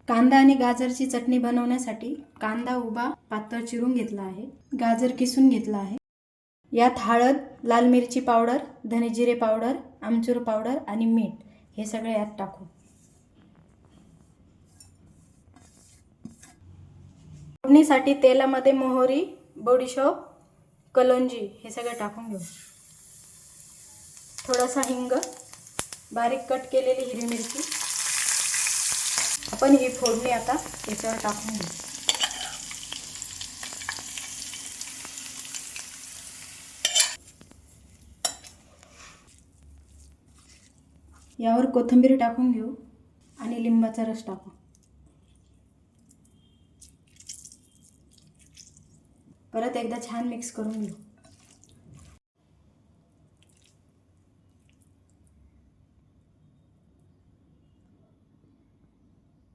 कांदा आणि गाजरची चटणी बनवण्यासाठी कांदा उभा पातळ चिरून घेतला आहे, गाजर किसून घेतला आहे। यात हळद, लाल मिरची पावडर, धने जिरे पावडर, आमचूर पावडर आणि मीठ हे सगळे यात टाकू। फोडणीसाठी तेलामध्ये मोहरी, बडीशोप, कलोंजी हे सगळे टाकून घेऊ। थोडासा हिंग, बारीक कट केलेली हिरवी मिरची। आपण ही फोडणी आता याच्यावर टाकून घेऊ। यावर कोथिंबीर टाकून घेऊ आणि लिंबाचा रस टाकू। परत एकदा छान मिक्स करून घेऊ।